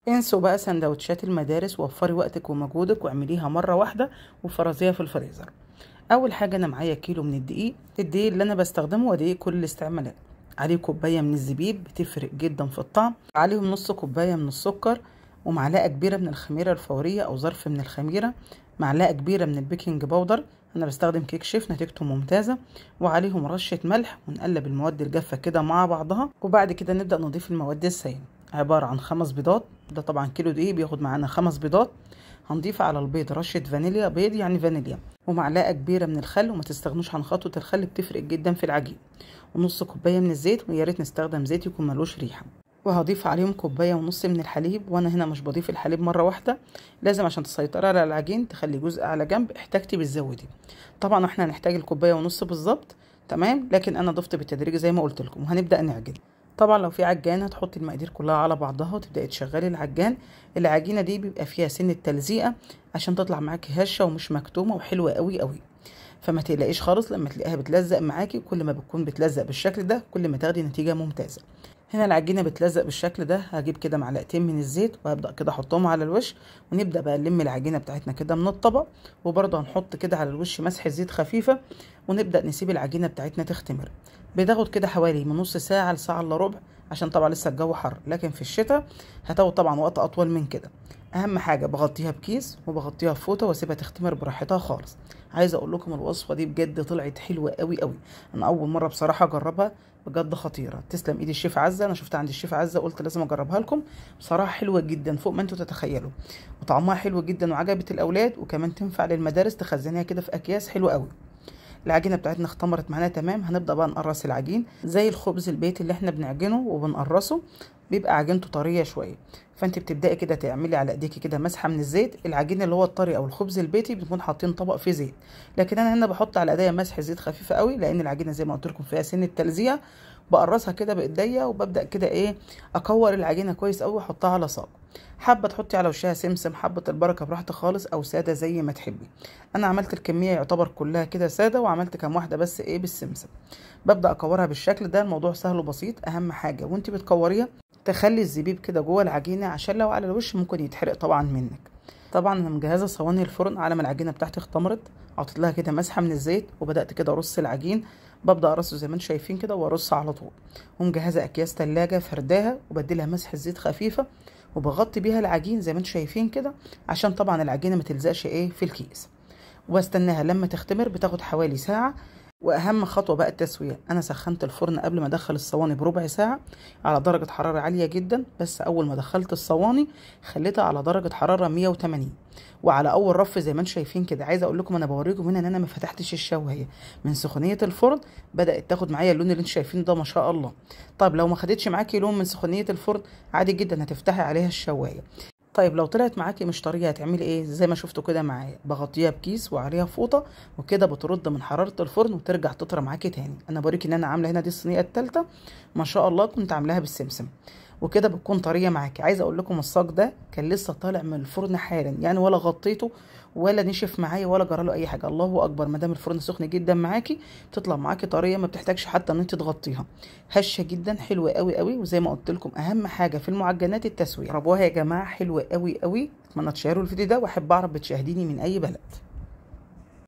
انسوا بقى سندوتشات المدارس، ووفري وقتك ومجهودك واعمليها مرة واحدة وفرزيها في الفريزر. اول حاجة انا معايا كيلو من الدقيق اللي انا بستخدمه ودقيق كل الاستعمالات. عليه كوباية من الزبيب بتفرق جدا في الطعم، عليهم نص كوباية من السكر، ومعلقة كبيرة من الخميرة الفورية او ظرف من الخميرة، معلقة كبيرة من البيكنج باودر، انا بستخدم كيك شيف نتيجته ممتازة، وعليهم رشة ملح. ونقلب المواد الجافة كده مع بعضها، وبعد كده نبدأ نضيف المواد السائلة. عبارة عن 5 بيضات، ده طبعا كيلو دقيق بياخد معانا 5 بيضات. هنضيف على البيض رشة فانيليا، بيض يعني فانيليا، ومعلقة كبيرة من الخل، وما تستغنوش عن خطوة الخل بتفرق جدا في العجين، ونص كوباية من الزيت، ويا ريت نستخدم زيت يكون ملوش ريحة. وهضيف عليهم كوباية ونص من الحليب، وانا هنا مش بضيف الحليب مرة واحدة، لازم عشان تسيطري على العجين تخلي جزء على جنب، احتاجتي بتزودي. طبعا احنا هنحتاج الكوباية ونص بالظبط، تمام، لكن انا ضفت بالتدريج زي ما قلت لكم. وهنبدأ نعجن. طبعا لو في عجان هتحطي المقادير كلها على بعضها وتبداي تشغلي العجان. العجينه دي بيبقى فيها سن التلزيقه عشان تطلع معاكي هشه ومش مكتومه وحلوه قوي قوي، فما تقلقيش خالص لما تلاقيها بتلزق معاكي. كل ما بتكون بتلزق بالشكل ده كل ما تاخدي نتيجه ممتازه. هنا العجينه بتلزق بالشكل ده، هجيب كده معلقتين من الزيت وهبدا كده احطهم على الوش، ونبدا بقى نلم العجينه بتاعتنا كده من الطبق. وبرضه هنحط كده على الوش مسحه زيت خفيفه، ونبدا نسيب العجينه بتاعتنا تختمر. بتاخد كده حوالي من نص ساعه لساعه الا ربع، عشان طبعا لسه الجو حر، لكن في الشتاء هتاخد طبعا وقت اطول من كده. اهم حاجه بغطيها بكيس وبغطيها بفوطه واسيبها تختمر براحتها خالص. عايزه اقول لكم الوصفه دي بجد طلعت حلوه قوي قوي، انا اول مره بصراحه اجربها، بجد خطيره. تسلم ايد الشيف عزه، انا شفتها عند الشيف عزه قلت لازم اجربها لكم. بصراحه حلوه جدا فوق ما انتوا تتخيلوا، وطعمها حلو جدا وعجبت الاولاد، وكمان تنفع للمدارس تخزنيها كده في اكياس حلوه قوي. العجينه بتاعتنا اختمرت معانا تمام. هنبدا بقى نقرص العجين زي الخبز البيتي اللي احنا بنعجنه وبنقرصه، بيبقى عجينته طريه شويه. فانت بتبداي كده تعملي على ايديكي كده مسحه من الزيت. العجين اللي هو الطري او الخبز البيتي بنكون حاطين طبق فيه زيت، لكن انا هنا بحط على ايديا مسح زيت خفيفه قوي، لان العجينه زي ما قلت لكم فيها سن التلزيق. بقرصها كده بايديا وببدا كده اكور العجينه كويس قوي واحطها على صاج. حابه تحطي على وشها سمسم، حبه البركه براحتك خالص، او ساده زي ما تحبي. انا عملت الكميه يعتبر كلها كده ساده، وعملت كام واحده بس بالسمسم. ببدا اكورها بالشكل ده. الموضوع سهل وبسيط، اهم حاجه وانت بتكوريها تخلي الزبيب كده جوه العجينه، عشان لو على الوش ممكن يتحرق طبعا منك. طبعا انا مجهزه صواني الفرن على ما العجينه بتاعتي اختمرت، حطيت لها كده مسحه من الزيت، وبدات كده ارص العجين. ببدا ارصه زي ما انتم شايفين كده وارص على طول. ومجهزه اكياس تلاجة فرداها وبديلها مسحه زيت خفيفه، وبغطي بيها العجين زي ما انتم شايفين كده، عشان طبعا العجينه ما تلزقش في الكيس. وبستناها لما تختمر، بتاخد حوالي ساعه. واهم خطوه بقى التسويه. انا سخنت الفرن قبل ما ادخل الصواني بربع ساعه على درجه حراره عاليه جدا، بس اول ما دخلت الصواني خليتها على درجه حراره 180 وعلى اول رف زي ما انتم شايفين كده. عايزه اقول لكم انا بوريكم هنا ان انا ما فتحتش الشوايه من سخونيه الفرن، بدات تاخد معايا اللون اللي انتم شايفينه ده ما شاء الله. طيب لو ما خدتش معاكي لون من سخونيه الفرن، عادي جدا هتفتحي عليها الشوايه. طيب لو طلعت معاكي مش طريه هتعملي زي ما شفتوا كده معايا، بغطيها بكيس وعليها فوطه، وكده بترد من حراره الفرن وترجع تطرى معاكي تاني. انا بوريكي ان انا عامله هنا دي الصينيه الثالثه ما شاء الله، كنت عاملاها بالسمسم، وكده بتكون طريه معاكي. عايزه اقول لكم الصاج ده كان لسه طالع من الفرن حالا، يعني ولا غطيته ولا نشف معايا ولا جرى له اي حاجه. الله اكبر، ما دام الفرن سخن جدا معاكي بتطلع معاكي طريه، ما بتحتاجش حتى ان انت تغطيها، هشه جدا حلوه قوي قوي. وزي ما قلت لكم اهم حاجه في المعجنات التسويه. جربوها يا جماعه، حلوه قوي قوي. اتمنى تشيروا الفيديو ده، واحب اعرف بتشاهديني من اي بلد.